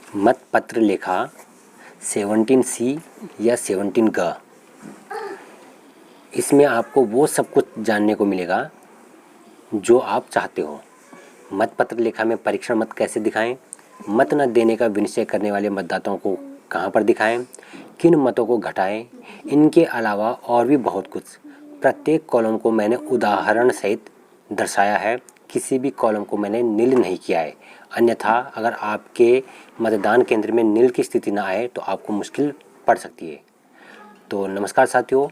मतपत्र लेखा 17C या 17G। इसमें आपको वो सब कुछ जानने को मिलेगा जो आप चाहते हो। मतपत्र लेखा में परीक्षण मत कैसे दिखाएं, मत न देने का विनिश्चय करने वाले मतदाताओं को कहां पर दिखाएं, किन मतों को घटाएं, इनके अलावा और भी बहुत कुछ। प्रत्येक कॉलम को मैंने उदाहरण सहित दर्शाया है, किसी भी कॉलम को मैंने नील नहीं किया है। अन्यथा अगर आपके मतदान केंद्र में नील की स्थिति ना आए तो आपको मुश्किल पड़ सकती है। तो नमस्कार साथियों,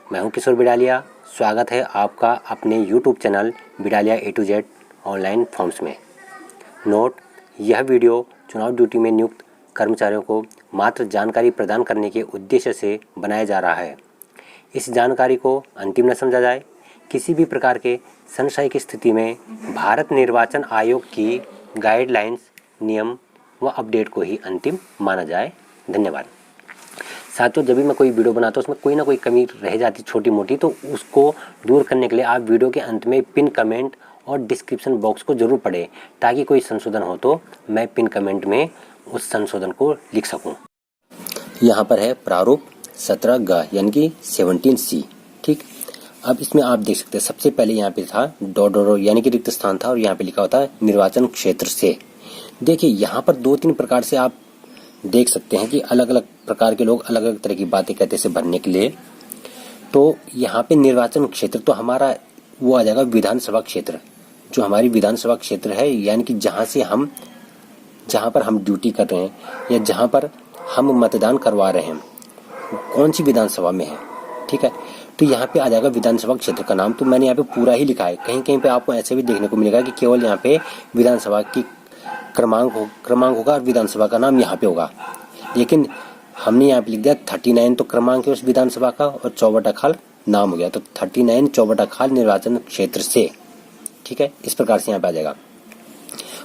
मैं हूं किशोर बिडालिया। स्वागत है आपका अपने YouTube channel Bidaliya A to Z online forms में। नोट: यह वीडियो चुनाव ड्यूटी में नियुक्त कर्मचारियों को मात्र जानकारी प्रदान करने के उद्देश्य से बनाया जा रहा है। इस जानकारी को अंतिम न समझा जाए। किसी भी प्रकार के संशय की स्थिति में भारत निर्वाचन आयोग की गाइडलाइंस, नियम व अपडेट को ही अंतिम माना जाए। धन्यवाद साथियों। जब भी मैं कोई वीडियो बनाता हूँ उसमें कोई ना कोई कमी रह जाती छोटी मोटी, तो उसको दूर करने के लिए आप वीडियो के अंत में पिन कमेंट और डिस्क्रिप्शन बॉक्स को ज़रूर पढ़ें, ताकि कोई संशोधन हो तो मैं पिन कमेंट में उस संशोधन को लिख सकूं। यहाँ पर है प्रारूप 17G यानी कि 17C। ठीक, अब इसमें आप देख सकते हैं सबसे पहले यहाँ पे था डॉट यानी कि रिक्त स्थान था और यहाँ पे लिखा होता है निर्वाचन क्षेत्र से। देखिए यहाँ पर 2-3 प्रकार से आप देख सकते हैं कि अलग अलग प्रकार के लोग अलग अलग तरह की बातें कहते हैं भरने के लिए। तो यहाँ पे निर्वाचन क्षेत्र तो हमारा वो आ जाएगा विधानसभा क्षेत्र, जो हमारी विधानसभा क्षेत्र है, यानी कि जहाँ पर हम ड्यूटी कर रहे हैं या जहाँ पर हम मतदान करवा रहे हैं, कौन सी विधानसभा में है। ठीक है, तो यहाँ पे आ जाएगा विधानसभा क्षेत्र का नाम। तो मैंने यहाँ पे पूरा ही लिखा है। कहीं कहीं पे आपको ऐसे भी देखने को मिलेगा कि केवल यहाँ पे विधानसभा की क्रमांक होगा और विधानसभा का नाम यहाँ पे होगा, लेकिन हमने यहाँ पे लिख दिया 39 तो क्रमांक है उस विधानसभा का और चौबटाखाल नाम हो गया, तो 39 चौबटाखाल निर्वाचन क्षेत्र से। ठीक है, इस प्रकार से यहाँ पे आ जाएगा।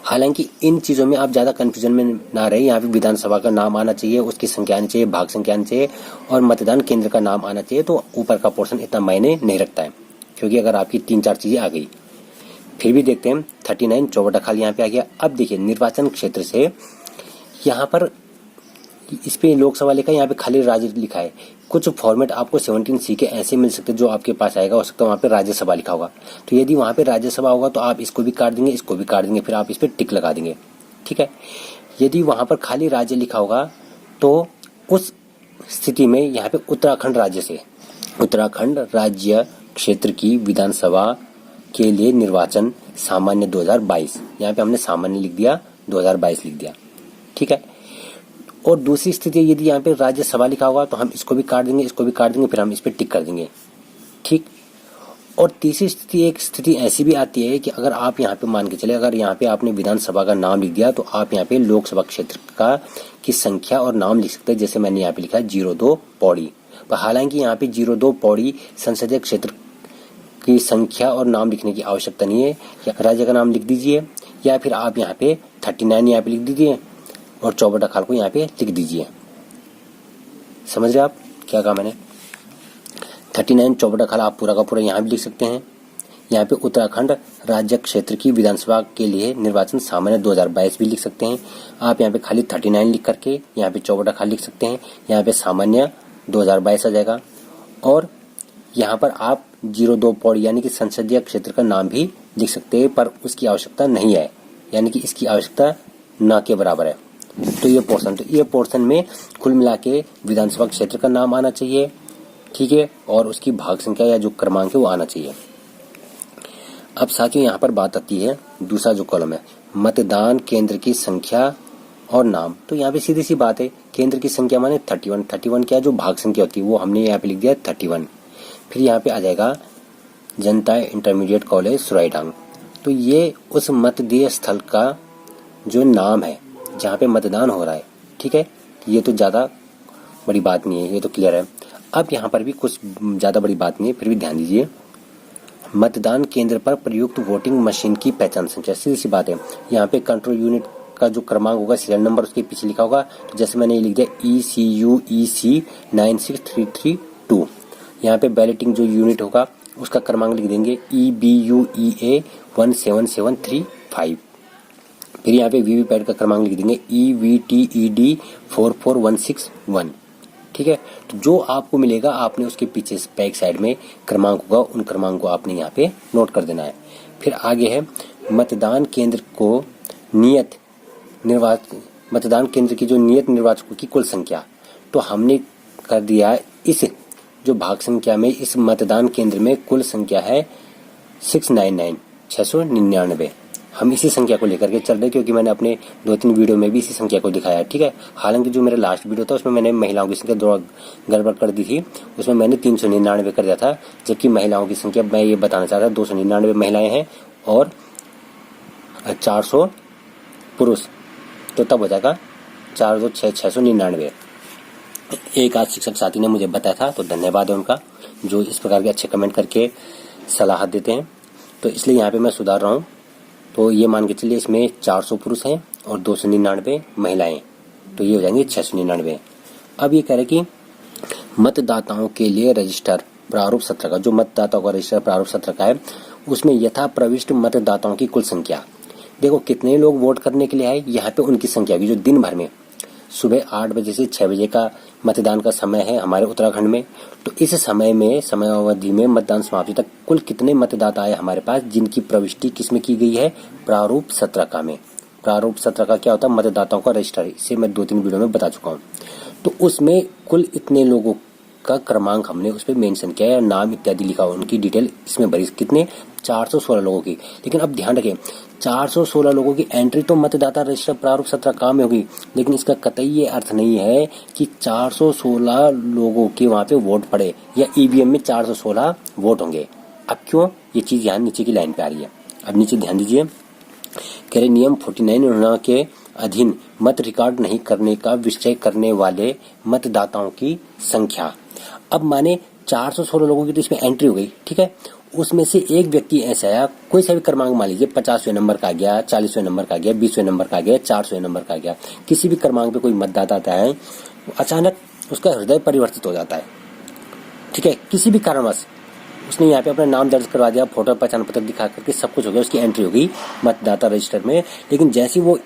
हालांकि इन चीज़ों में आप ज़्यादा कन्फ्यूजन में ना रहे। यहाँ पे विधानसभा का नाम आना चाहिए, उसकी संख्या आनी चाहिए, भाग संख्या आनी चाहिए और मतदान केंद्र का नाम आना चाहिए। तो ऊपर का पोर्शन इतना मायने नहीं रखता है, क्योंकि अगर आपकी 3-4 चीज़ें आ गई। फिर भी देखते हैं 39 चौबटाखाल यहाँ पे आ गया। अब देखिए निर्वाचन क्षेत्र से यहाँ पर इस पे लोकसभा लिखा है, यहाँ पे खाली राज्य लिखा है। कुछ फॉर्मेट आपको 17C के ऐसे मिल सकते हैं जो आपके पास आएगा, हो सकता है वहाँ पे राज्यसभा लिखा होगा। तो यदि वहाँ पे राज्यसभा होगा तो आप इसको भी काट देंगे, इसको भी काट देंगे, फिर आप इस पर टिक लगा देंगे। ठीक है, यदि वहाँ पर खाली राज्य लिखा होगा तो उस स्थिति में यहाँ पे उत्तराखंड राज्य से उत्तराखंड राज्य क्षेत्र की विधानसभा के लिए निर्वाचन सामान्य 2022, यहाँ पे हमने सामान्य लिख दिया, 2022 लिख दिया। ठीक है, और दूसरी स्थिति यदि यहाँ पे राज्यसभा लिखा होगा तो हम इसको भी काट देंगे, इसको भी काट देंगे, फिर हम इस पे टिक कर देंगे। ठीक, और तीसरी स्थिति एक स्थिति ऐसी भी आती है कि अगर आप यहाँ पे मान के चले, अगर यहाँ पे आपने विधानसभा का नाम लिख दिया तो आप यहाँ पे लोकसभा क्षेत्र का की संख्या और नाम लिख सकते हैं। जैसे मैंने यहाँ पे लिखा है 02 पौड़ी, पर हालांकि यहाँ पे 02 पौड़ी संसदीय क्षेत्र की संख्या और नाम लिखने की आवश्यकता नहीं है। या राज्य का नाम लिख दीजिए, या फिर आप यहाँ पे 39 यहाँ पे लिख दीजिए और चौबटाखाल को यहाँ पे लिख दीजिए। समझ रहे आप क्या कहा मैंने? 39 चौबटाखाल आप पूरा का पूरा यहाँ भी लिख सकते हैं। यहाँ पे उत्तराखंड राज्य क्षेत्र की विधानसभा के लिए निर्वाचन सामान्य 2022 भी लिख सकते हैं। आप यहाँ पे खाली 39 लिख करके यहाँ पे चौबटाखाल लिख सकते हैं, यहाँ पे सामान्य 2022 आ जाएगा। और यहाँ पर आप 02 पौड़ी यानी कि संसदीय क्षेत्र का नाम भी लिख सकते हैं, पर उसकी आवश्यकता नहीं है, यानी कि इसकी आवश्यकता न के बराबर है। तो ये पोर्शन में कुल मिला के विधानसभा क्षेत्र का नाम आना चाहिए। ठीक है, और उसकी भाग संख्या या जो क्रमांक है वो आना चाहिए। अब साथियों यहाँ पर बात आती है दूसरा जो कॉलम है मतदान केंद्र की संख्या और नाम। तो यहाँ पे सीधी सी बात है, केंद्र की संख्या माने 31 क्या जो भाग संख्या होती है वो हमने यहाँ पे लिख दिया 31। फिर यहाँ पे आ जाएगा जनता इंटरमीडिएट कॉलेज सुराईडांग। तो ये उस मतदेय स्थल का जो नाम है जहाँ पे मतदान हो रहा है। ठीक है, ये तो ज़्यादा बड़ी बात नहीं है, ये तो क्लियर है। अब यहाँ पर भी कुछ ज़्यादा बड़ी बात नहीं है, फिर भी ध्यान दीजिए। मतदान केंद्र पर प्रयुक्त वोटिंग मशीन की पहचान संख्या, सीधी सी बात है। यहाँ पे कंट्रोल यूनिट का जो क्रमांक होगा, सीरियल नंबर उसके पीछे लिखा होगा। तो जैसे मैंने ये लिख दिया ECU EC 96332। यहाँ पे बैलेटिंग जो यूनिट होगा उसका क्रमांक लिख देंगे EBU EA 17735। फिर यहाँ पे वीवीपैट का क्रमांक लिख देंगे EVTED 44161। ठीक है, तो जो आपको मिलेगा आपने उसके पीछे बैक साइड में क्रमांक होगा, उन क्रमांक को आपने यहाँ पे नोट कर देना है। फिर आगे है मतदान केंद्र को मतदान केंद्र की जो नियत निर्वाचकों की कुल संख्या, तो हमने कर दिया इस जो भाग संख्या में इस मतदान केंद्र में कुल संख्या है 699 हम इसी संख्या को लेकर के चल रहे, क्योंकि मैंने अपने 2-3 वीडियो में भी इसी संख्या को दिखाया। ठीक है, हालांकि जो मेरा लास्ट वीडियो था उसमें मैंने महिलाओं की संख्या गड़बड़ कर दी थी, उसमें मैंने 399 कर दिया था, जबकि महिलाओं की संख्या मैं ये बताना चाहता था 299 महिलाएं हैं और 400 पुरुष, तो तब हो जाएगा 42699। एक आज शिक्षक साथी ने मुझे बताया था, तो धन्यवाद है उनका जो इस प्रकार के अच्छे कमेंट करके सलाह देते हैं, तो इसलिए यहाँ पे मैं सुधार रहा हूँ। तो ये मान के चलिए इसमें 400 पुरुष हैं और 299 महिलाएं, तो ये हो जाएंगे 699। अब ये कह रहे कि मतदाताओं के लिए रजिस्टर प्रारूप सत्र का, जो मतदाताओं का रजिस्टर प्रारूप सत्र का है, उसमें यथा प्रविष्ट मतदाताओं की कुल संख्या, देखो कितने लोग वोट करने के लिए आए, यहाँ पे उनकी संख्या भी जो दिन भर में सुबह 8 बजे से 6 बजे का मतदान का समय है हमारे उत्तराखंड में, तो इस समय अवधि में मतदान समाप्ति तक कुल कितने मतदाता आए हमारे पास, जिनकी प्रविष्टि किसमें की गई है, प्रारूप सत्रका में। प्रारूप सत्रका क्या होता है, मतदाताओं का रजिस्टर, इसे मैं 2-3 वीडियो में बता चुका हूँ। तो उसमें कुल इतने लोगों का क्रमांक हमने उस पर मेंशन किया है, नाम इत्यादि लिखा हुआ, उनकी डिटेल इसमें भरी, कितने 416 लोगों की। लेकिन अब ध्यान रखें 416 लोगों की एंट्री तो मतदाता रजिस्टर प्रारूप सत्रका में होगी, लेकिन इसका कतई ये अर्थ नहीं है कि 416 लोगों के वहां पे वोट पड़े या ईवीएम में 416 वोट होंगे। अब क्यों, ये चीज यहाँ नीचे की लाइन पे आ रही है। अब नीचे ध्यान दीजिए, कह रहे नियम 49 के अधीन मत रिकॉर्ड नहीं करने का विषय करने वाले मतदाताओं की संख्या। अब माने 416 लोगों की तो इसमें एंट्री हो गई, ठीक है, उसमें से एक व्यक्ति ऐसा आया, कोई सा भी क्रमांक मान लीजिए 50वें नंबर का आ गया, 40वें नंबर का आ गया, 20वें नंबर का आ गया, 400वें नंबर का आ गया, किसी भी क्रमांक पे कोई मतदाता आता है, अचानक उसका हृदय परिवर्तित हो जाता है। ठीक है, किसी भी कारणवश उसने यहाँ पे अपना नाम दर्ज करवा दिया, फोटो पहचान पत्र दिखा करके सब कुछ हो गया, उसकी एंट्री हो गई मतदाता रजिस्टर में, लेकिन जैसे वो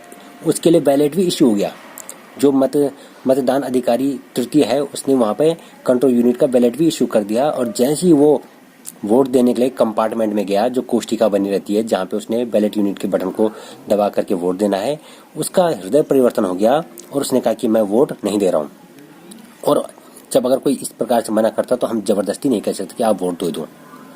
उसके लिए बैलेट भी इश्यू हो गया, जो मतदान अधिकारी तृतीय है उसने वहां पे कंट्रोल यूनिट का बैलेट भी इश्यू कर दिया, और जैसे ही वो वोट देने के लिए कंपार्टमेंट में गया, जो कोष्टिका बनी रहती है जहां पे उसने बैलेट यूनिट के बटन को दबा करके वोट देना है, उसका हृदय परिवर्तन हो गया और उसने कहा कि मैं वोट नहीं दे रहा हूं। और जब अगर कोई इस प्रकार से मना करता तो हम जबरदस्ती नहीं कह सकते कि आप वोट दे दो,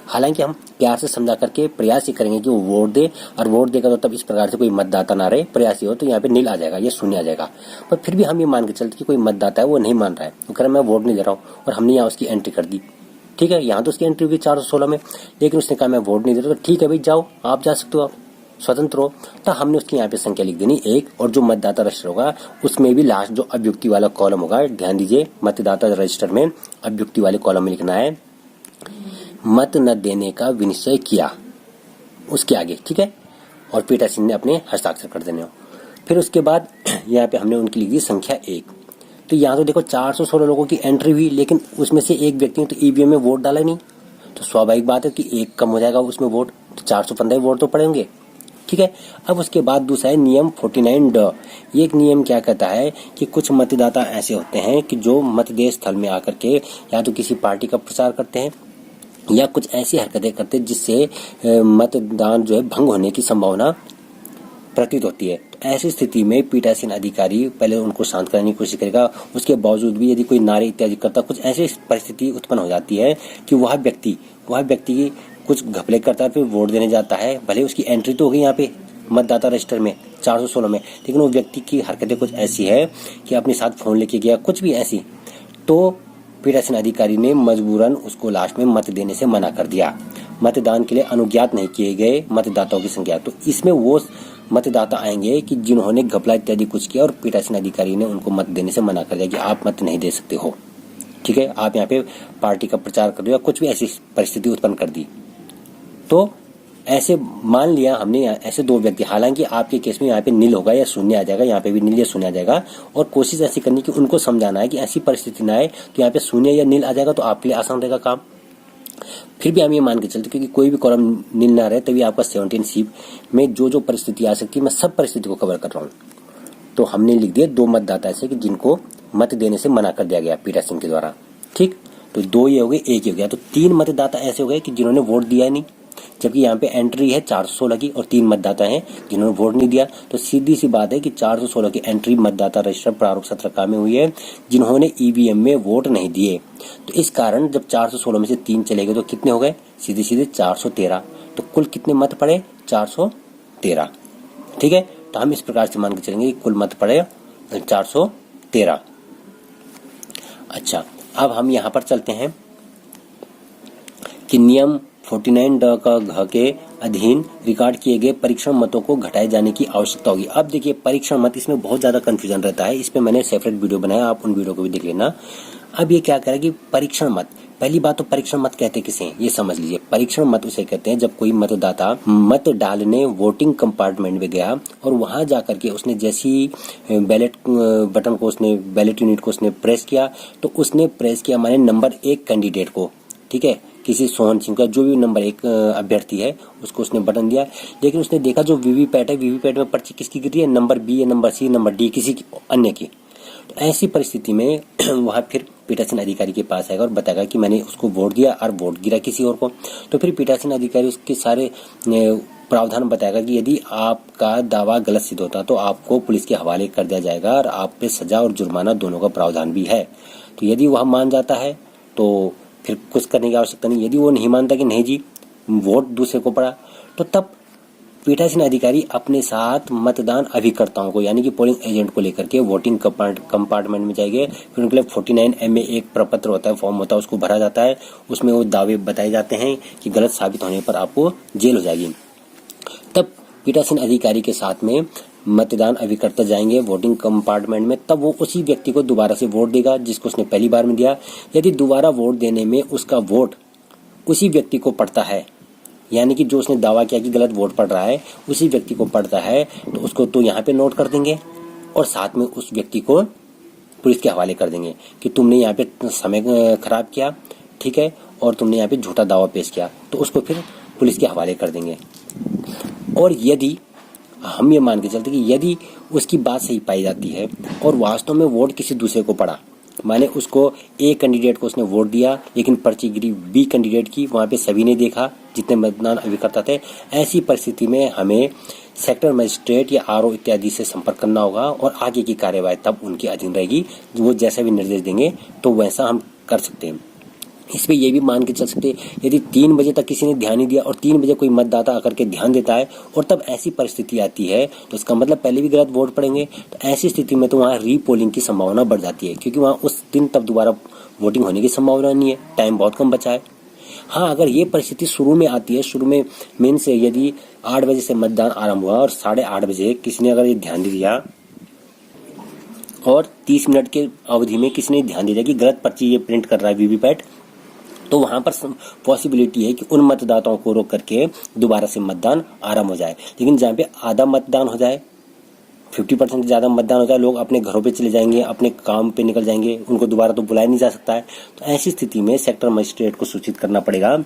हालांकि हम प्यार से समझा करके प्रयास ही करेंगे कि वो वोट दे, और वोट देगा तो तब इस प्रकार से कोई मतदाता ना रहे, प्रयास ही हो तो यहाँ पे नील आ जाएगा, ये शून्य आ जाएगा। पर फिर भी हम ये मान के चलते कि कोई मतदाता है वो नहीं मान रहा है, वो कह रहा है मैं वोट नहीं दे रहा हूँ, और हमने यहाँ उसकी एंट्री कर दी। ठीक है, यहाँ तो उसकी एंट्री होगी 416 में, लेकिन उसने कहा मैं वोट नहीं दे रहा, तो ठीक है भाई जाओ, आप जा सकते हो, आप स्वतंत्र हो। तो हमने उसकी यहाँ पे संख्या लिख देनी 1, और जो मतदाता रजिस्टर होगा उसमें भी लास्ट जो अभ्युक्ति वाला कॉलम होगा, ध्यान दीजिए मतदाता रजिस्टर में अभ्युक्ति वाले कॉलम में लिखना है मत न देने का विनिश्चय किया, उसके आगे, ठीक है, और पीठासीन ने अपने हस्ताक्षर कर देने हो। फिर उसके बाद यहाँ पे हमने उनकी लिख दी संख्या 1। तो यहाँ तो देखो 416 लोगों की एंट्री हुई, लेकिन उसमें से एक व्यक्ति ने तो ईवीएम में वोट डाला नहीं, तो स्वाभाविक बात है कि एक कम हो जाएगा उसमें वोट, तो 415 वोट तो पड़ेंगे। ठीक है, अब उसके बाद दूसरा है नियम 49 ये एक नियम क्या कहता है कि कुछ मतदाता ऐसे होते हैं कि जो मतदेय स्थल में आकर के या तो किसी पार्टी का प्रचार करते हैं या कुछ ऐसी हरकतें करते हैं जिससे मतदान जो है भंग होने की संभावना प्रतीत होती है। तो ऐसी स्थिति में पीठासीन अधिकारी पहले उनको शांत करने की कोशिश करेगा, उसके बावजूद भी यदि कोई नारे इत्यादि करता, कुछ ऐसी परिस्थिति उत्पन्न हो जाती है कि वह व्यक्ति कुछ घपले करता है, फिर वोट देने जाता है, भले उसकी एंट्री तो हो गई यहाँ पे मतदाता रजिस्टर में 416 में, लेकिन वो व्यक्ति की हरकतें कुछ ऐसी है कि अपने साथ फोन लेके गया, कुछ भी ऐसी, तो पीठासीन अधिकारी ने मजबूरन उसको लास्ट में मत देने से मना कर दिया। मतदान के लिए अनुज्ञात नहीं किए गए मतदाताओं की संख्या, तो इसमें वो मतदाता आएंगे कि जिन्होंने घपला इत्यादि कुछ किया और पीठासीन अधिकारी ने उनको मत देने से मना कर दिया कि आप मत नहीं दे सकते हो। ठीक है, आप यहाँ पे पार्टी का प्रचार कर रहे हो या कुछ भी ऐसी परिस्थिति उत्पन्न कर दी, तो ऐसे मान लिया हमने ऐसे 2 व्यक्ति, हालांकि आपके केस में यहाँ पे नील होगा या शून्य आ जाएगा, यहाँ पे भी नील या शून्य आ जाएगा, और कोशिश ऐसी करनी कि उनको समझाना है कि ऐसी परिस्थिति ना आए, तो यहाँ पे शून्य या नील आ जाएगा तो आपके लिए आसान रहेगा काम। फिर भी हम ये मान के चलते क्योंकि कोई भी कॉलम नील ना रहे तभी आपका 17C में जो जो परिस्थिति आ सकती है मैं सब परिस्थिति को कवर कर रहा हूँ। तो हमने लिख दिया 2 मतदाता ऐसे कि जिनको मत देने से मना कर दिया गया पीटा सिंह के द्वारा। ठीक, तो 2 ये हो गए, 1 ये हो गया, तो 3 मतदाता ऐसे हो गए कि जिन्होंने वोट दिया नहीं, जबकि यहाँ पे एंट्री है 416 की और 3 मतदाता हैं जिन्होंने वोट नहीं दिया। तो सीधी सी बात है कि 416 की एंट्री मतदाता रजिस्टर प्रारूप 17 में हुई है जिन्होंने ईवीएम में वोट नहीं दिए। तो इस कारण जब 416 में से 3 चले गए तो कितने हो गए, सीधे सीधे 413। तो कुल कितने मत पड़े, 413। ठीक है, तो हम इस प्रकार से मान के चलेंगे कि कुल मत पड़े 413। अच्छा, अब हम यहाँ पर चलते हैं कि नियम 49 का घ के अधीन रिकॉर्ड किए गए परीक्षण मतों को घटाए जाने की आवश्यकता होगी। अब देखिए परीक्षण मत, इसमें बहुत ज्यादा कंफ्यूजन रहता है, इस पे मैंने सेपरेट वीडियो बनाया, आप उन वीडियो को भी देख लेना। अब ये क्या करें कि परीक्षण मत, पहली बात तो परीक्षण मत कहते किसे हैं ये समझ लीजिए। परीक्षण मत उसे कहते हैं जब कोई मतदाता मत डालने वोटिंग कंपार्टमेंट में गया और वहां जाकर के उसने जैसी बैलेट बटन को उसने बैलेट यूनिट को उसने प्रेस किया, तो उसने प्रेस किया माने नंबर 1 कैंडिडेट को, ठीक है, किसी सोहन सिंह का जो भी नंबर 1 अभ्यर्थी है उसको उसने बटन दिया, लेकिन उसने देखा जो वीवीपैट है, वीवीपैट में पर्ची किसकी गिरी है, नंबर बी या नंबर सी नंबर डी किसी अन्य की। तो ऐसी परिस्थिति में वह फिर पीठासीन अधिकारी के पास आएगा और बताएगा कि मैंने उसको वोट दिया और वोट गिरा किसी और को। तो फिर पीठासीन अधिकारी उसके सारे प्रावधान बताएगा कि यदि आपका दावा गलत सिद्ध होता तो आपको पुलिस के हवाले कर दिया जाएगा और आप पे सजा और जुर्माना दोनों का प्रावधान भी है। तो यदि वह मान जाता है तो फिर कुछ करने की आवश्यकता नहीं। यदि वो नहीं मानता कि नहीं जी वोट दूसरे को पड़ा, तो तब पीठासीन अधिकारी अपने साथ मतदान अभिकर्ताओं को यानी कि पोलिंग एजेंट को लेकर के वोटिंग कंपार्टमेंट में जाएंगे। फिर उनके लिए 49 एक प्रपत्र होता है, फॉर्म होता है, उसको भरा जाता है, उसमें वो दावे बताए जाते हैं कि गलत साबित होने पर आपको जेल हो जाएगी। तब पीठासीन अधिकारी के साथ में मतदान अभिकर्ता जाएंगे वोटिंग कंपार्टमेंट में, तब वो उसी व्यक्ति को दोबारा से वोट देगा जिसको उसने पहली बार में दिया। यदि दोबारा वोट देने में उसका वोट उसी व्यक्ति को पड़ता है, यानी कि जो उसने दावा किया कि गलत वोट पड़ रहा है उसी व्यक्ति को पड़ता है, तो उसको तो यहाँ पे नोट कर देंगे और साथ में उस व्यक्ति को पुलिस के हवाले कर देंगे कि तुमने यहाँ पे समय खराब किया, ठीक है, और तुमने यहाँ पे झूठा दावा पेश किया, तो उसको फिर पुलिस के हवाले कर देंगे। और यदि हम ये मान के चलते कि यदि उसकी बात सही पाई जाती है और वास्तव में वोट किसी दूसरे को पड़ा, माने उसको ए कैंडिडेट को उसने वोट दिया लेकिन पर्ची गिरी बी कैंडिडेट की, वहां पे सभी ने देखा जितने मतदान अभिकर्ता थे, ऐसी परिस्थिति में हमें सेक्टर मजिस्ट्रेट या आरओ इत्यादि से संपर्क करना होगा और आगे की कार्यवाही तब उनके अधीन रहेगी। वो जैसा भी निर्देश देंगे तो वैसा हम कर सकते हैं। इस पे ये भी मान के चल सकते यदि 3 बजे तक किसी ने ध्यान नहीं दिया और 3 बजे कोई मतदाता आकर के ध्यान देता है और तब ऐसी परिस्थिति आती है तो इसका मतलब पहले भी गलत वोट पड़ेंगे। तो ऐसी स्थिति में तो वहाँ रीपोलिंग की संभावना बढ़ जाती है क्योंकि वहाँ उस दिन तब दोबारा वोटिंग होने की संभावना नहीं है, टाइम बहुत कम बचा है। हाँ, अगर ये परिस्थिति शुरू में आती है, शुरू में मेन से यदि 8 बजे से मतदान आरंभ हुआ और 8:30 बजे किसी ने अगर ये ध्यान दे दिया और 30 मिनट के अवधि में किसी ने ध्यान दे दिया कि गलत पर्ची ये प्रिंट कर रहा है वीवीपैट, तो वहां पर पॉसिबिलिटी है कि उन मतदाताओं को रोक करके दोबारा से मतदान आरंभ हो जाए। लेकिन जहाँ पे आधा मतदान हो जाए, 50% ज्यादा मतदान हो जाए, लोग अपने घरों पे चले जाएंगे, अपने काम पे निकल जाएंगे, उनको दोबारा तो बुलाया नहीं जा सकता है। तो ऐसी स्थिति में सेक्टर मजिस्ट्रेट को सूचित करना पड़ेगा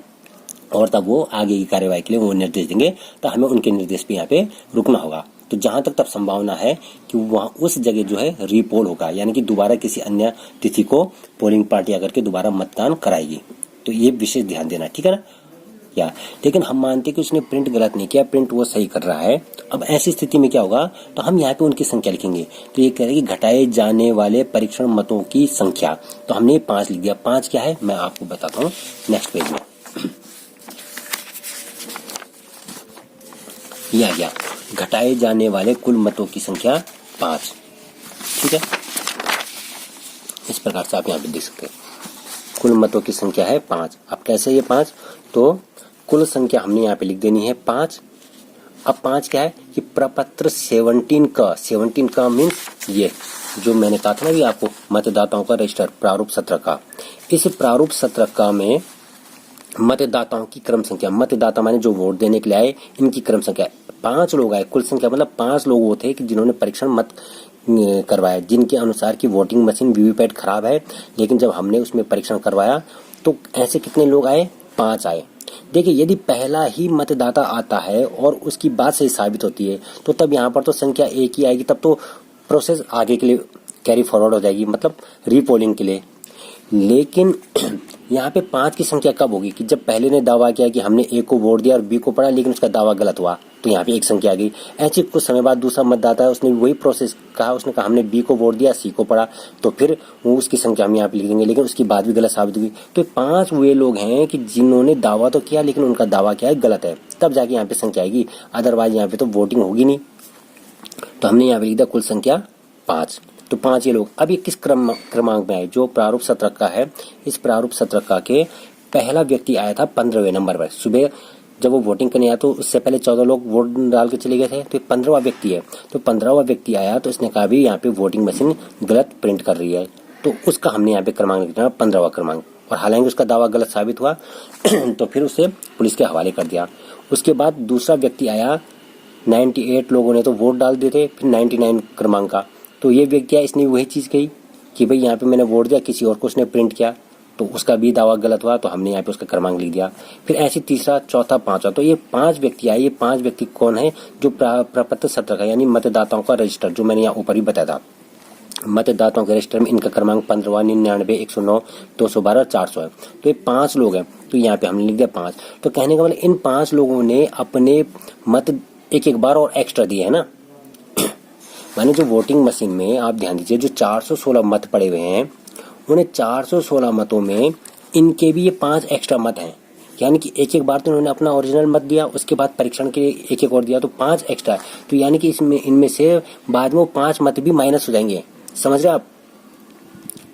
और तब वो आगे की कार्यवाही के लिए वो निर्देश देंगे। तो हमें उनके निर्देश पे यहाँ पे रुकना होगा। तो जहां तक तब संभावना है कि वहां उस जगह जो है रीपोल होगा, यानी कि दोबारा किसी अन्य तिथि को पोलिंग पार्टी आकर के दोबारा मतदान कराएगी। तो ये विशेष ध्यान देना, ठीक है ना। या लेकिन हम मानते हैं कि उसने प्रिंट गलत नहीं किया, प्रिंट वो सही कर रहा है। अब ऐसी स्थिति में क्या होगा, तो हम यहाँ पे उनकी संख्या लिखेंगे। तो ये कह रहे हैं कि घटाए जाने वाले परीक्षण मतों की संख्या, तो हमने 5 लिख दिया। 5 क्या है मैं आपको बताता हूँ नेक्स्ट पेज में। ये आ गया, घटाए जाने वाले कुल मतों की संख्या 5, ठीक है। इस प्रकार से आप यहाँ पे देख सकते हैं कुल मतों की संख्या है 5। अब कैसे ये 5, तो कुल संख्या हमने यहाँ पे लिख देनी है 5। अब 5 क्या है कि प्रपत्र 17 का मीन्स ये जो मैंने कहा था ना भी आपको मतदाताओं का रजिस्टर प्रारूप 17 का, इस प्रारूप 17 का में मतदाताओं की क्रम संख्या, मतदाता माने जो वोट देने के लिए आए, इनकी क्रम संख्या 5 लोग आए। कुल संख्या मतलब 5 लोग वो थे कि जिन्होंने परीक्षण मत करवाया, जिनके अनुसार की वोटिंग मशीन वीवीपैट खराब है, लेकिन जब हमने उसमें परीक्षण करवाया तो ऐसे कितने लोग आए, 5 आए। देखिए यदि पहला ही मतदाता आता है और उसकी बात सही साबित होती है तो तब यहाँ पर तो संख्या एक ही आएगी, तब तो प्रोसेस आगे के लिए कैरी फॉरवर्ड हो जाएगी, मतलब रीपोलिंग के लिए। लेकिन यहाँ पे 5 की संख्या कब होगी कि जब पहले ने दावा किया कि हमने ए को वोट दिया और बी को पढ़ा लेकिन उसका दावा गलत हुआ, तो यहाँ पे एक संख्या आ गई। ऐसे कुछ समय बाद दूसरा मतदाता है, उसने वही प्रोसेस कहा, उसने कहा हमने बी को वोट दिया, सी को पढ़ा, तो फिर वो उसकी संख्या हम यहाँ पे लिख देंगे, लेकिन उसकी बात भी गलत साबित हुई। तो 5 वे लोग हैं कि जिन्होंने दावा तो किया लेकिन उनका दावा क्या है, गलत है, तब जाके यहाँ पे संख्या आएगी, अदरवाइज यहाँ पे तो वोटिंग होगी नहीं। तो हमने यहाँ पे लिख दिया कुल संख्या 5। तो 5 ये लोग। अब ये किस क्रमांक में आए, जो प्रारूप सत्रक का है, इस प्रारूप सत्रक का के पहला व्यक्ति आया था 15वें नंबर पर। सुबह जब वो वोटिंग करने आया तो उससे पहले 14 लोग वोट डाल के चले गए थे, तो 15वां व्यक्ति है। तो 15वां व्यक्ति आया तो इसने कहा भी यहाँ पे वोटिंग मशीन गलत प्रिंट कर रही है, तो उसका हमने यहाँ पे क्रमांक लिखना 15वां क्रमांक, और हालांकि उसका दावा गलत साबित हुआ तो फिर उसे पुलिस के हवाले कर दिया। उसके बाद दूसरा व्यक्ति आया, 98 लोगों ने तो वोट डाल दिए थे, फिर 99 क्रमांक का, तो ये व्यक्ति है, इसने वही चीज़ कही कि भाई यहाँ पे मैंने वोट दिया, किसी और को उसने प्रिंट किया, तो उसका भी दावा गलत हुआ, तो हमने यहाँ पे उसका क्रमांक लिख दिया। फिर ऐसे तीसरा, चौथा, पांचवा, तो ये 5 व्यक्ति आए। ये 5 व्यक्ति कौन है, जो प्रपत्र सत्र का यानी मतदाताओं का रजिस्टर, जो मैंने यहाँ ऊपर ही बताया था, मतदाताओं के रजिस्टर में इनका क्रमांक 15, 99, 109, 212, 400 है। तो ये 5 लोग हैं, तो यहाँ पे हमने लिख दिया 5। तो कहने का मतलब इन 5 लोगों ने अपने मत एक बार और एक्स्ट्रा दिए है ना। माने जो वोटिंग मशीन में आप ध्यान दीजिए, जो 416 मत पड़े हुए हैं, उन्हें 416 मतों में इनके भी ये 5 एक्स्ट्रा मत हैं, यानी कि एक बार तो उन्होंने अपना ओरिजिनल मत दिया, उसके बाद परीक्षण के लिए एक और दिया, तो 5 एक्स्ट्रा है। तो यानी कि इसमें इनमें से बाद में वो 5 मत भी माइनस हो जाएंगे, समझ रहे आप।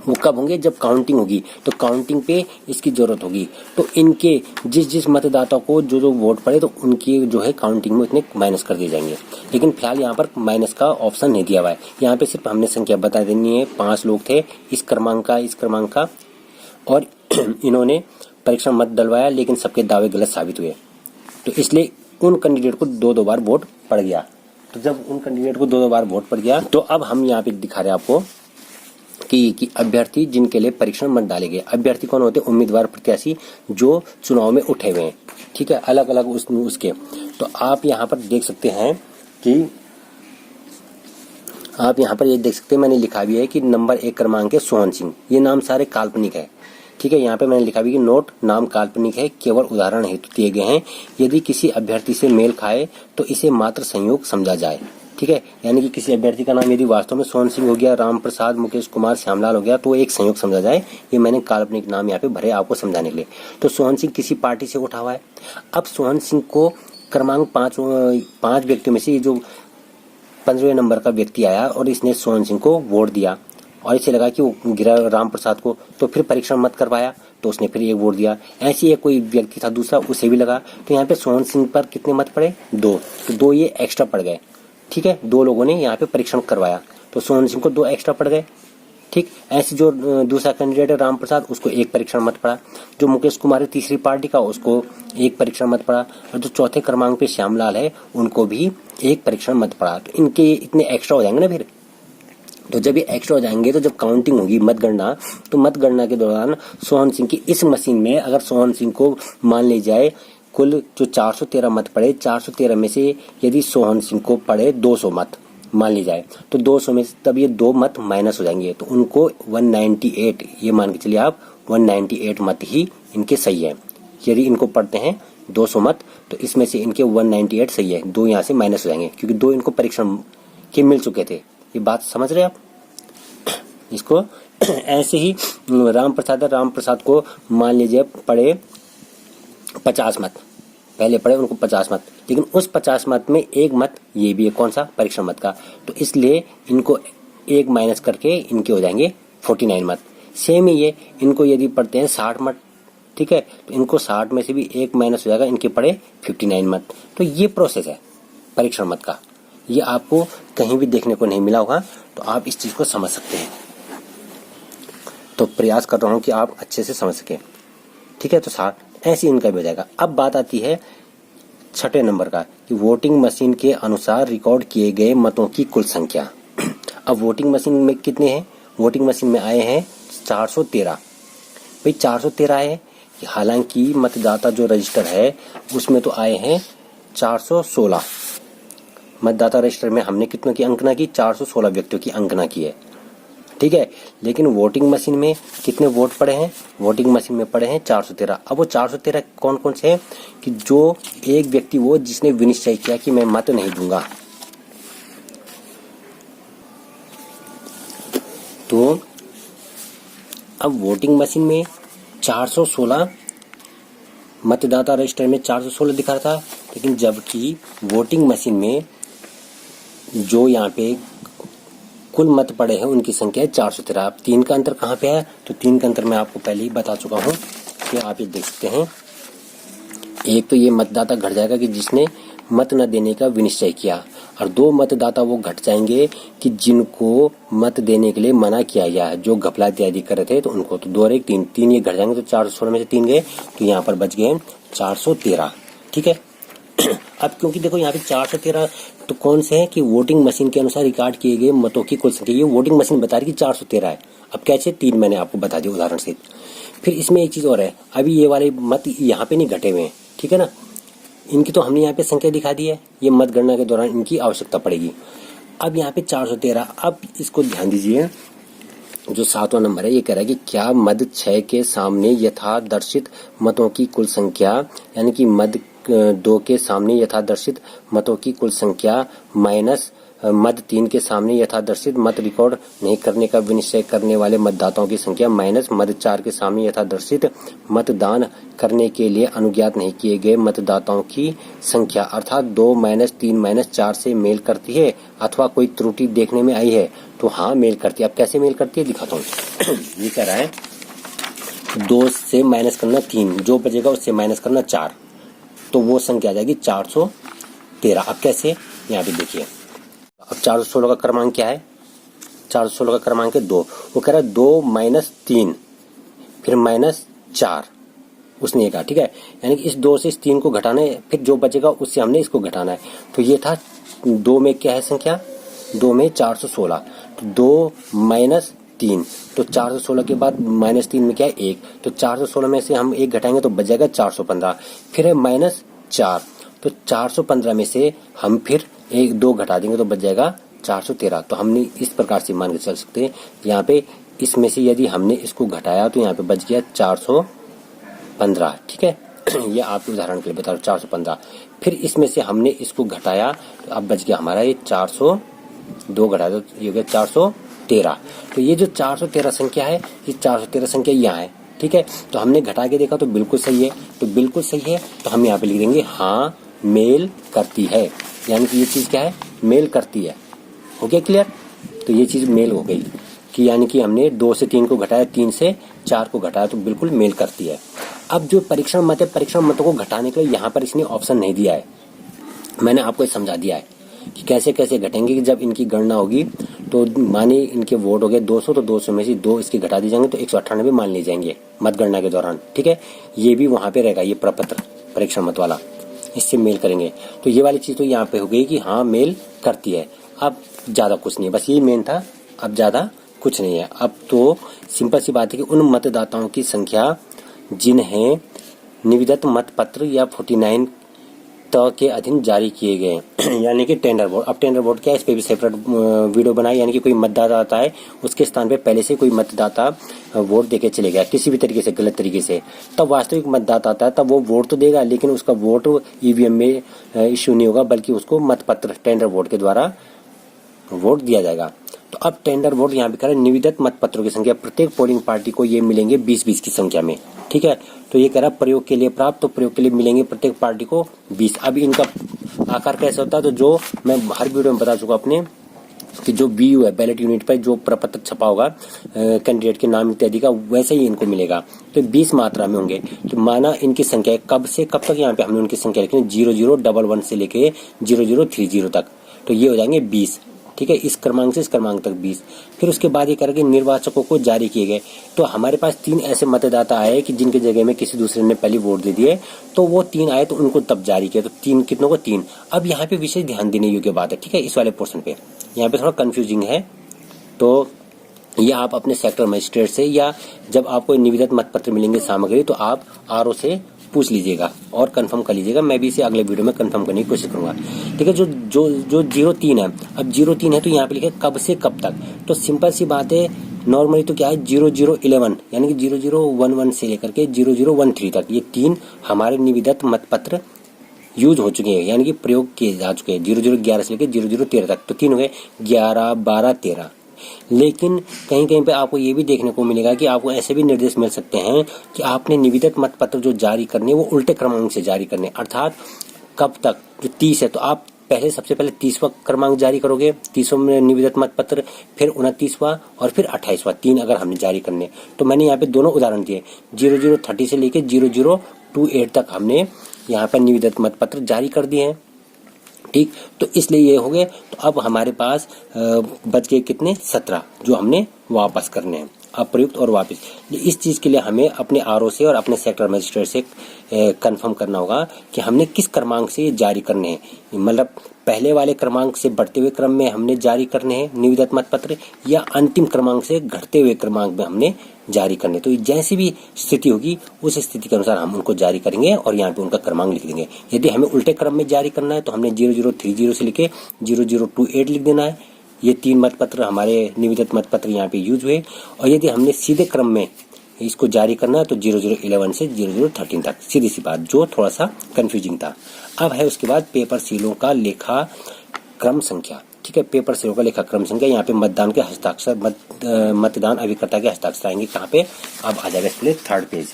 वो कब होंगे, जब काउंटिंग होगी, तो काउंटिंग पे इसकी जरूरत होगी। तो इनके जिस मतदाता को जो वोट पड़े, तो उनकी जो है काउंटिंग में इतने माइनस कर दिए जाएंगे। लेकिन फिलहाल यहाँ पर माइनस का ऑप्शन नहीं दिया हुआ है, यहाँ पे सिर्फ हमने संख्या बता देनी है। 5 लोग थे, इस क्रमांक का, और इन्होंने परीक्षण मत डलवाया लेकिन सबके दावे गलत साबित हुए, तो इसलिए उन कैंडिडेट को 2 बार वोट पड़ गया। तो जब उन कैंडिडेट को 2 बार वोट पड़ गया, तो अब हम यहाँ पे दिखा रहे हैं आपको कि अभ्यर्थी जिनके लिए परीक्षण मत डाले गए। अभ्यर्थी कौन होते हैं, उम्मीदवार प्रत्याशी जो चुनाव में उठे हुए हैं, ठीक है, अलग अलग उसके। तो आप यहाँ पर देख सकते हैं कि आप यहाँ पर ये देख सकते हैं, मैंने लिखा भी है कि नंबर 1 क्रमांक है सोहन सिंह। ये नाम सारे काल्पनिक है, ठीक है। यहाँ पे मैंने लिखा भी कि नोट, नाम काल्पनिक है, केवल उदाहरण हेतु दिए गए हैं। यदि किसी अभ्यर्थी से मेल खाए तो इसे मात्र संयोग समझा जाए, ठीक है। यानी कि किसी अभ्यर्थी का नाम यदि वास्तव में सोहन सिंह हो गया, राम प्रसाद, मुकेश कुमार, श्यामलाल हो गया, तो एक संयोग समझा जाए। ये मैंने काल्पनिक नाम यहाँ पे भरे आपको समझाने के लिए। तो सोहन सिंह किसी पार्टी से उठा हुआ है। अब सोहन सिंह को क्रमांक 5 व्यक्तियों में से ये जो 15वें नंबर का व्यक्ति आया और इसने सोहन सिंह को वोट दिया, और इसे लगा कि वो गिरा राम प्रसाद को, तो फिर परीक्षण मत करवाया, तो उसने फिर एक वोट दिया। ऐसे एक कोई व्यक्ति था दूसरा, उसे भी लगा, तो यहाँ पे सोहन सिंह पर कितने मत पड़े, 2, तो 2 ये एक्स्ट्रा पड़ गए, ठीक है। 2 लोगों ने यहाँ पे परीक्षण करवाया, तो सोहन सिंह को 2 एक्स्ट्रा पड़ गए, ठीक। ऐसे जो दूसरा कैंडिडेट है राम प्रसाद, उसको 1 परीक्षण मत पड़ा। जो मुकेश कुमार है तीसरी पार्टी का, उसको 1 परीक्षण मत पड़ा। और जो चौथे क्रमांक पे श्यामलाल है, उनको भी 1 परीक्षण मत पड़ा। तो इनके इतने एक्स्ट्रा हो जाएंगे ना फिर। तो जब ये एक्स्ट्रा हो जाएंगे, तो जब काउंटिंग होगी मतगणना, तो मतगणना के दौरान सोहन सिंह की इस मशीन में अगर सोहन सिंह को मान ली जाए कुल जो 413 मत पड़े, 413 में से यदि सोहन सिंह को पड़े 200 मत मान ली जाए, तो 200 में तब ये 2 मत माइनस हो जाएंगे, तो उनको 198, ये मान के चलिए आप 198 मत ही इनके सही है। यदि इनको पढ़ते हैं 200 मत, तो इसमें से इनके 198 सही है, 2 यहाँ से माइनस हो जाएंगे, क्योंकि 2 इनको परीक्षण के मिल चुके थे। ये बात समझ रहे आप इसको। ऐसे ही राम प्रसाद को मान लीजिए पड़े 50 मत, पहले पड़े उनको 50 मत, लेकिन उस 50 मत में 1 मत ये भी है, कौन सा, परीक्षण मत का, तो इसलिए इनको 1 माइनस करके इनके हो जाएंगे 49 मत। सेम ही ये इनको यदि पढ़ते हैं 60 मत, ठीक है, तो इनको 60 में से भी 1 माइनस हो जाएगा, इनके पड़े 59 मत। तो ये प्रोसेस है परीक्षण मत का, ये आपको कहीं भी देखने को नहीं मिला होगा, तो आप इस चीज को समझ सकते हैं। तो प्रयास कर रहा हूं कि आप अच्छे से समझ सके, ठीक है। तो 60 ऐसे इनका भी हो जाएगा। अब बात आती है 6ठे नंबर का कि वोटिंग मशीन के अनुसार रिकॉर्ड किए गए मतों की कुल संख्या। अब वोटिंग मशीन में कितने हैं, वोटिंग मशीन में आए हैं 413, भाई 413 है, हालांकि मतदाता जो रजिस्टर है उसमें तो आए हैं 416। मतदाता रजिस्टर में हमने कितनों की अंकना की? 416 व्यक्तियों की अंकना की है, ठीक है। लेकिन वोटिंग मशीन में कितने वोट पड़े हैं? वोटिंग मशीन में पड़े हैं 413। अब वो 413 कौन कौन से हैं? कि जो एक व्यक्ति वो जिसने विनिश्चय किया कि मैं मत नहीं दूंगा। तो अब वोटिंग मशीन में 416, मतदाता रजिस्टर में 416 दिखा रहा था, लेकिन जबकि वोटिंग मशीन में जो यहाँ पे कुल मत पड़े हैं उनकी संख्या है 413। अब 3 का अंतर कहाँ पे है? तो 3 का अंतर मैं आपको पहले ही बता चुका हूँ कि आप ये देख सकते हैं। एक तो ये मतदाता घट जाएगा कि जिसने मत न देने का विनिश्चय किया, और 2 मतदाता वो घट जाएंगे कि जिनको मत देने के लिए मना किया गया है, जो घपला इत्यादि कर रहे थे तो उनको। तो 2 और 1 3, 3 ये घट जाएंगे, तो 416 में से 3 गए, तो यहाँ पर बच गए 413, ठीक है। अब क्योंकि देखो यहाँ पे 413 तो कौन से हैं कि वोटिंग मशीन के अनुसार रिकॉर्ड किए गए मतों की कुल संख्या, ये वोटिंग मशीन बता रही कि 413 है। अब कैसे? 3 मैंने आपको बता दिया उदाहरण से। फिर इसमें एक चीज और है, अभी ये वाले मत यहाँ पे नहीं घटे हुए हैं, ठीक है ना। इनकी तो हमने यहाँ पे संख्या दिखा दी है, ये मतगणना के दौरान इनकी आवश्यकता पड़ेगी। अब यहाँ पे 413, अब इसको ध्यान दीजिए, जो 7वां नंबर है ये कह रहा है कि क्या मद 6 के सामने यथादर्शित मतों की कुल संख्या, यानी कि मद 2 के सामने यथादर्शित मतों की कुल संख्या माइनस मद 3 के सामने यथादर्शित मत रिकॉर्ड नहीं करने का विनिश्चय करने वाले मतदाताओं की संख्या माइनस मद 4 के सामने यथादर्शित मतदान करने के लिए अनुज्ञात नहीं किए गए मतदाताओं की संख्या, अर्थात 2 - 3 - 4 से मेल करती है अथवा कोई त्रुटि देखने में आई है तो हाँ मेल करती है। अब कैसे मेल करती है दिखाता हूँ। ये कह रहा है 2 से माइनस करना 3, जो बचेगा उससे माइनस करना 4, तो वो संख्या आ जाएगी 413। अब कैसे? यहाँ पे देखिए, अब 416 का क्रमांक क्या है? 416 का क्रमांक है 2। वो कह रहा है 2 - 3 फिर -4, उसने ये कहा, ठीक है। यानी कि इस 2 से इस 3 को घटाना है, फिर जो बचेगा उससे हमने इसको घटाना है। तो ये था 2 में क्या है संख्या? 2 में 416, तो 2 - 3, तो 416 के बाद -3 में क्या है? 1, तो 416 में से हम 1 घटाएंगे तो बच जाएगा 415। फिर है -4, तो 415 में से हम फिर 1-2 घटा देंगे तो बच जाएगा 413। तो हमने इस प्रकार से मान के चल सकते हैं, यहाँ पे इसमें से यदि हमने इसको घटाया तो यहाँ पे बच गया 415, ठीक है। ये आपके उदाहरण के लिए बता रहा हूँ, 415। फिर इसमें से हमने इसको घटाया तो अब बच गया हमारा ये 402 घटा दो, ये हो गया 413। तो ये जो 413 संख्या है, ये 413 संख्या यहाँ है, ठीक है। तो हमने घटा के देखा तो बिल्कुल सही है, तो बिल्कुल सही है, तो हम यहाँ पे लिख देंगे हाँ मेल करती है, यानी कि ये चीज क्या है? मेल करती है। हो गया क्लियर? तो ये चीज मेल हो गई कि यानी कि हमने 2 से 3 को घटाया, 3 से 4 को घटाया, तो बिल्कुल मेल करती है। अब जो परीक्षण मत है, परीक्षण मतों को घटाने के लिए यहाँ पर इसने ऑप्शन नहीं दिया है, मैंने आपको समझा दिया है कि कैसे कैसे घटेंगे। कि जब इनकी गणना होगी तो माने इनके वोट हो गए 200, तो 200 में से 2 इसके घटा दिए जाएंगे तो 198 मान लिए जाएंगे मतगणना के दौरान, ठीक है। ये भी वहां पे रहेगा, ये प्रपत्र परीक्षण मत वाला, इससे मेल करेंगे। तो ये वाली चीज तो यहाँ पे हो गई कि हाँ मेल करती है। अब ज्यादा कुछ नहीं, बस ये मेन था, अब ज्यादा कुछ नहीं है। अब तो सिंपल सी बात है कि उन मतदाताओं की संख्या जिन्हें निविदत मत पत्र या 49 के अधीन जारी किए गए यानी कि टेंडर वोट। अब टेंडर वोट क्या है, इस पे भी सेपरेट वीडियो बनाई। यानी कि कोई मतदाता आता है, उसके स्थान पे पहले से कोई मतदाता वोट देके चले गया किसी भी तरीके से, गलत तरीके से, तब वास्तविक मतदाता आता है, तब वो वोट तो देगा लेकिन उसका वोट ईवीएम में इश्यू नहीं होगा, बल्कि उसको मतपत्र टेंडर वोट के द्वारा वोट दिया जाएगा। तो अब टेंडर वोट यहाँ पे करें, निविदत मतपत्रों की संख्या प्रत्येक पोलिंग पार्टी को ये मिलेंगे 20-20 की संख्या में, ठीक है। तो ये कह रहा प्रयोग के लिए प्राप्त, तो प्रयोग के लिए मिलेंगे प्रत्येक पार्टी को 20। अब इनका आकार कैसे होता है, तो जो मैं हर वीडियो में बता चुका अपने कि जो BU है, बैलेट यूनिट पर जो प्रपत्र छपा होगा कैंडिडेट के नाम इत्यादि का, वैसे ही इनको मिलेगा। तो 20 मात्रा में होंगे। तो माना इनकी संख्या कब से कब तक, यहाँ पे हमने उनकी संख्या लिखी 0011 से लेके 0030 तक, तो ये हो जाएंगे 20, ठीक है। इस क्रमांक से इस क्रमांक तक 20। फिर उसके बाद ये करेंगे निर्वाचकों को जारी किए गए। तो हमारे पास 3 ऐसे मतदाता आए कि जिनके जगह में किसी दूसरे ने पहले वोट दे दिए, तो वो 3 आए तो उनको तब जारी किया। तो 3 कितनों को? 3। अब यहाँ पे विशेष ध्यान देने योग्य बात है, ठीक है, इस वाले पोर्शन पे यहाँ पे थोड़ा कंफ्यूजिंग है, तो ये आप अपने सेक्टर मजिस्ट्रेट से या जब आपको निविदा मत पत्र मिलेंगे सामग्री तो आप आरओ से पूछ लीजिएगा और कंफर्म कर लीजिएगा। मैं भी इसे अगले वीडियो में कंफर्म करने की कोशिश करूंगा। ठीक है, जो जो जो 03 है, अब 03 है तो यहाँ पे लिखे कब से कब तक। तो सिंपल सी बात है, नॉर्मली तो क्या है 0011 यानी कि 0011 से लेकर के 0013 तक ये 3 हमारे निविदा मत पत्र यूज हो चुके हैं, यानी कि प्रयोग किए जा चुके हैं 0011 से लेकर 0013 तक। तो 3 हो गए, 11, 12, 13। लेकिन कहीं कहीं पे आपको ये भी देखने को मिलेगा कि आपको ऐसे भी निर्देश मिल सकते हैं कि आपने निविदा मत पत्र जो जारी करने वो उल्टे क्रमांक से जारी करने, अर्थात कब तक। जो 30 है तो आप पहले सबसे पहले 30वां क्रमांक जारी करोगे, 30वां में निविदा मत पत्र, फिर 29वां और फिर 28वां, 3 अगर हमने जारी करने। तो मैंने यहाँ पे दोनों उदाहरण दिए, 0030 से लेके 0028 तक हमने यहाँ पर निविदा मत पत्र जारी कर दिए हैं। ठीक, तो इसलिए ये हो गए। तो अब हमारे पास बच गए कितने, 17 जो हमने वापस करने हैं, अप्रयुक्त और वापस। इस चीज के लिए हमें अपने आरओ से और अपने सेक्टर मजिस्ट्रेट से कंफर्म करना होगा कि हमने किस क्रमांक से ये जारी करने हैं, मतलब पहले वाले क्रमांक से बढ़ते हुए क्रम में हमने जारी करने हैं निविदा मत पत्र या अंतिम क्रमांक से घटते हुए क्रमांक में हमने जारी करने। तो जैसी भी स्थिति होगी उस स्थिति के अनुसार हम उनको जारी करेंगे और यहाँ पे उनका क्रमांक लिख देंगे। यदि हमें उल्टे क्रम में जारी करना है तो हमने 0030 से लेके 0028 लिख देना है। ये 3 मत पत्र हमारे निविदा मत पत्र यहाँ पे यूज हुए। और यदि हमने सीधे क्रम में इसको जारी करना है तो 0011 से 0013 तक, सीधी सी बात, जो थोड़ा सा कंफ्यूजिंग था। अब है उसके बाद पेपर सीलों का लेखा क्रम संख्या। ठीक है, पेपर सीलों का लेखा क्रम संख्या। यहाँ पे मतदान के हस्ताक्षर, मतदान अभिकर्ता के हस्ताक्षर आएंगे कहाँ पे, अब आ जाएगा इसके लिए 3rd पेज।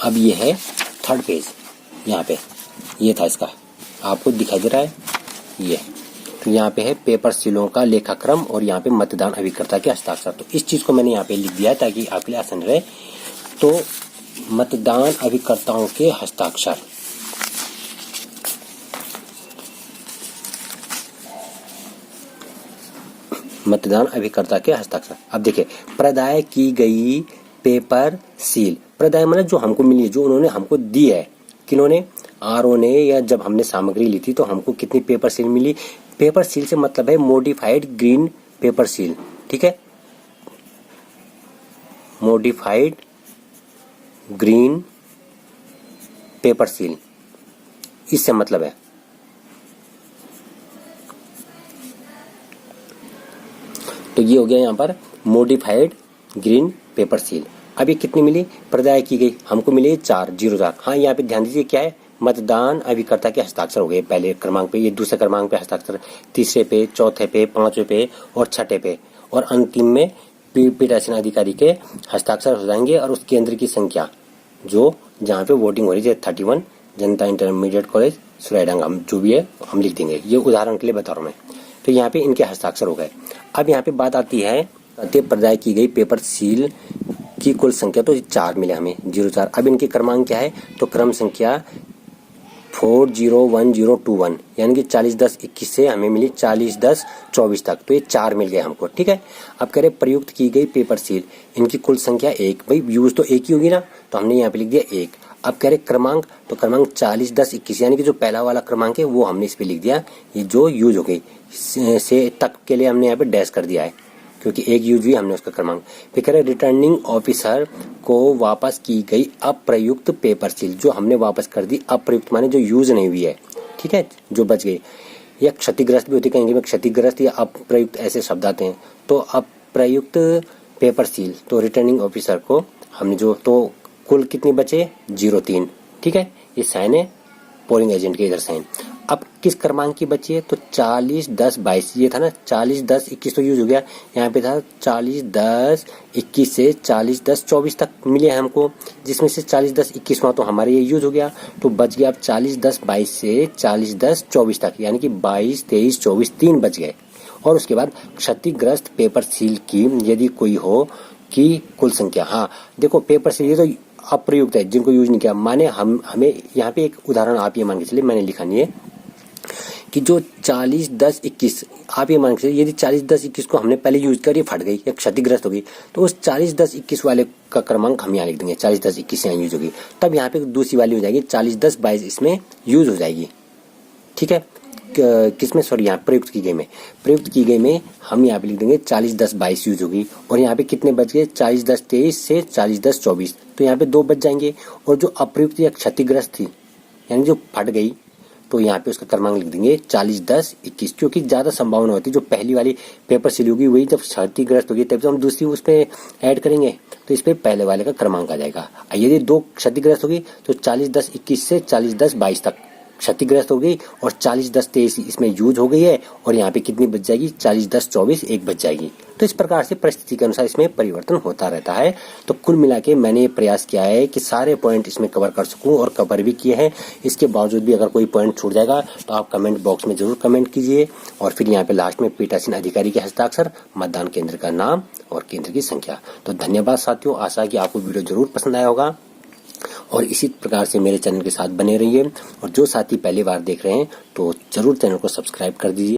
अब ये है 3rd पेज, यहाँ पे ये था इसका, आपको दिखाई दे रहा है ये। तो यहाँ पे है पेपर सीलों का लेखाक्रम और यहाँ पे मतदान अभिकर्ता के हस्ताक्षर। तो इस चीज को मैंने यहाँ पे लिख दिया ताकि आपके लिए आसान रहे। तो मतदान अभिकर्ताओं के हस्ताक्षर, मतदान अभिकर्ता के हस्ताक्षर। अब देखिए, प्रदाय की गई पेपर सील, प्रदाय मतलब जो हमको मिली है, जो उन्होंने हमको दी है, किन्होंने, आरओ ने, या जब हमने सामग्री ली थी तो हमको कितनी पेपर सील मिली। पेपर सील से मतलब है मॉडिफाइड ग्रीन पेपर सील। ठीक है, मॉडिफाइड ग्रीन पेपर सील, इससे मतलब है। तो ये हो गया यहाँ पर मॉडिफाइड ग्रीन पेपर सील। अब ये कितनी मिली, प्रदाय की गई, हमको मिली 404। हाँ, यहाँ पे ध्यान दीजिए क्या है, मतदान अभिकर्ता के हस्ताक्षर हो गए पहले क्रमांक पे, ये दूसरे क्रमांक पे हस्ताक्षर, तीसरे पे, चौथे पे, 5वें पे और 6ठे पे, और अंतिम में पीठासीन अधिकारी के हस्ताक्षर हो जाएंगे। और उस केंद्र की संख्या जो जहाँ पे वोटिंग हो रही है, 31 जनता इंटरमीडिएट कॉलेज सुराईडांगा, हम जो भी है हम लिख देंगे, ये उदाहरण के लिए बता रहा हूँ मैं। तो यहाँ पे इनके हस्ताक्षर हो गए। अब यहाँ पे बात आती है प्रदाय की गई पेपर सील की कुल संख्या, तो 4 मिले हमें, 04। अब इनके क्रमांक क्या है, तो क्रम संख्या 401021, यानी कि 401021 से हमें मिली 401024 तक, तो ये 4 मिल गए हमको। ठीक है, अब कह रहे प्रयुक्त की गई पेपर सील, इनकी कुल संख्या 1, भाई यूज तो एक ही होगी ना, तो हमने यहाँ पे लिख दिया 1। अब कह रहे क्रमांक, तो क्रमांक 401021, यानी कि जो पहला वाला क्रमांक है वो हमने इस पे लिख दिया, ये जो यूज हो गई से तक के लिए हमने यहाँ पे डैश कर दिया है क्योंकि एक यूज हुई हमने उसका क्रमांक। फिर कह रहे रिटर्निंग ऑफिसर को वापस की गई अप्रयुक्त पेपर सील, जो हमने वापस कर दी, अप्रयुक्त माने जो यूज नहीं हुई है, ठीक है, जो बच गई, या क्षतिग्रस्त भी होती, कहेंगे में क्षतिग्रस्त या अप्रयुक्त ऐसे शब्द आते हैं। तो अप्रयुक्त पेपर सील, तो रिटर्निंग ऑफिसर को हमने जो, तो कुल कितने बचे, 03। ठीक है, ये साइन है पोलिंग एजेंट के, इधर साइन। अब किस क्रमांक की बची है, तो 401022, ये था ना 401021 तो यूज हो गया, यहाँ पे था 401021 से 401024 तक मिले हमको, जिसमें से 401021वां तो हमारे ये यूज हो गया, तो बच गया अब 401022 से 401024 तक, यानी कि 22, 23, 24 3 बच गए। और उसके बाद क्षतिग्रस्त पेपर सील की यदि कोई हो की कुल संख्या, हाँ देखो पेपर सील ये तो अप्रयुक्त है, जिनको यूज नहीं किया, माने हमें यहाँ पे एक उदाहरण आप ये मान के चलिए, मैंने लिखा नहीं है कि जो 401021, आप ये मान के चलिए यदि 401021 को हमने पहले यूज कर, ये फट गई या क्षतिग्रस्त हो गई, तो उस 401021 वाले का क्रमांक हम यहाँ लिख देंगे, 401021 यहाँ यूज होगी, तब यहाँ पे दूसरी वाली हो जाएगी 401022 इसमें यूज हो जाएगी। ठीक है, किसमें, सॉरी यहाँ प्रयुक्त की गई में, प्रयुक्त की गई में हम यहाँ पे लिख देंगे 40-10-22 यूज होगी। और यहाँ पे कितने बच गए, 40-10-23 से 40-10-24, तो यहाँ पे 2 बच जाएंगे। और जो अप्रयुक्त या क्षतिग्रस्त थी यानी जो फट गई, तो यहाँ पे उसका क्रमांक लिख देंगे 40-10-21, क्योंकि ज़्यादा संभावना होती है जो पहली वाली पेपर सिली होगी वही जब क्षतिग्रस्त होगी तब तो हम दूसरी उस पर ऐड करेंगे, तो इस पर पहले वाले का क्रमांक आ जाएगा। यदि 2 क्षतिग्रस्त होगी तो 40-10-21 से 40-10-22 तक क्षतिग्रस्त हो गई, और 40-10-23 इसमें यूज हो गई है, और यहाँ पे कितनी बच जाएगी, 40-10-24 एक बच जाएगी। तो इस प्रकार से परिस्थिति के अनुसार इसमें परिवर्तन होता रहता है। तो कुल मिला के मैंने ये प्रयास किया है कि सारे पॉइंट इसमें कवर कर सकूं, और कवर भी किए हैं। इसके बावजूद भी अगर कोई पॉइंट छूट जाएगा तो आप कमेंट बॉक्स में जरूर कमेंट कीजिए। और फिर यहाँ पे लास्ट में पीठासीन अधिकारी के हस्ताक्षर, मतदान केंद्र का नाम और केंद्र की संख्या। तो धन्यवाद साथियों, आशा है कि आपको वीडियो जरूर पसंद आया होगा, और इसी प्रकार से मेरे चैनल के साथ बने रहिए। और जो साथी पहली बार देख रहे हैं तो जरूर चैनल को सब्सक्राइब कर दीजिए।